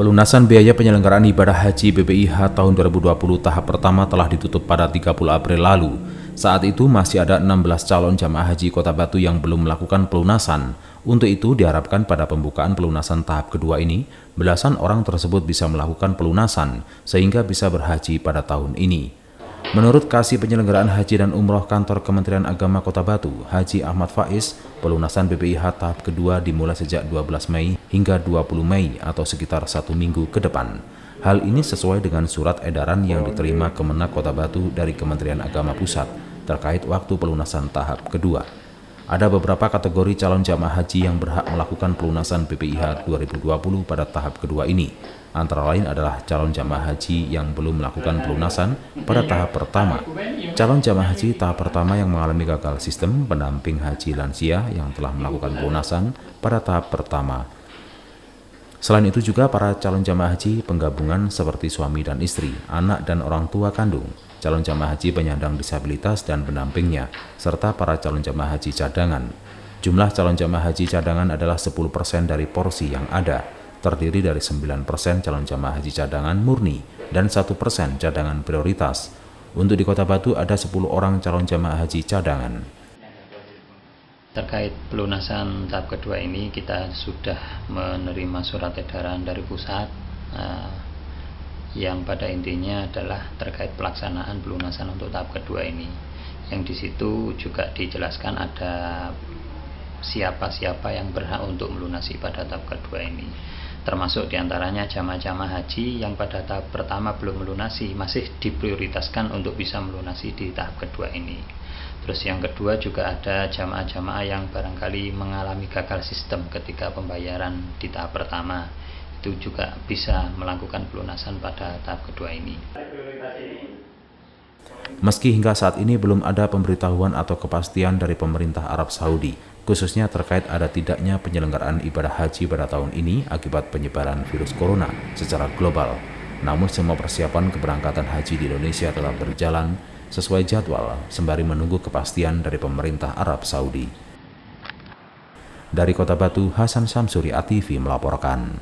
Pelunasan biaya penyelenggaraan ibadah haji BPIH tahun 2020 tahap pertama telah ditutup pada 30 April lalu. Saat itu masih ada 16 calon jamaah haji Kota Batu yang belum melakukan pelunasan. Untuk itu diharapkan pada pembukaan pelunasan tahap kedua ini, belasan orang tersebut bisa melakukan pelunasan sehingga bisa berhaji pada tahun ini. Menurut Kasih Penyelenggaraan Haji dan Umroh Kantor Kementerian Agama Kota Batu, Haji Ahmad Faiz, pelunasan BPIH tahap kedua dimulai sejak 12 Mei hingga 20 Mei atau sekitar 1 minggu ke depan. Hal ini sesuai dengan surat edaran yang diterima Kemenak Kota Batu dari Kementerian Agama Pusat terkait waktu pelunasan tahap kedua. Ada beberapa kategori calon jamaah haji yang berhak melakukan pelunasan BPIH 2020 pada tahap kedua ini. Antara lain adalah calon jamaah haji yang belum melakukan pelunasan pada tahap pertama, calon jamaah haji tahap pertama yang mengalami gagal sistem, pendamping haji lansia yang telah melakukan pelunasan pada tahap pertama. Selain itu juga para calon jamaah haji penggabungan seperti suami dan istri, anak dan orang tua kandung, calon jamaah haji penyandang disabilitas dan pendampingnya, serta para calon jamaah haji cadangan. Jumlah calon jamaah haji cadangan adalah 10% dari porsi yang ada, terdiri dari 9% calon jamaah haji cadangan murni dan 1% cadangan prioritas. Untuk di Kota Batu ada 10 orang calon jamaah haji cadangan. Terkait pelunasan tahap kedua ini, kita sudah menerima surat edaran dari pusat yang pada intinya adalah terkait pelaksanaan pelunasan untuk tahap kedua ini. Yang di situ juga dijelaskan ada siapa-siapa yang berhak untuk melunasi pada tahap kedua ini. Termasuk diantaranya jamaah-jamaah haji yang pada tahap pertama belum melunasi, masih diprioritaskan untuk bisa melunasi di tahap kedua ini. Terus yang kedua juga ada jamaah-jamaah yang barangkali mengalami gagal sistem ketika pembayaran di tahap pertama. Itu juga bisa melakukan pelunasan pada tahap kedua ini. Meski hingga saat ini belum ada pemberitahuan atau kepastian dari pemerintah Arab Saudi, khususnya terkait ada tidaknya penyelenggaraan ibadah haji pada tahun ini akibat penyebaran virus corona secara global. Namun semua persiapan keberangkatan haji di Indonesia tetap berjalan sesuai jadwal sembari menunggu kepastian dari pemerintah Arab Saudi. Dari Kota Batu, Hasan Samsuri, ATV melaporkan.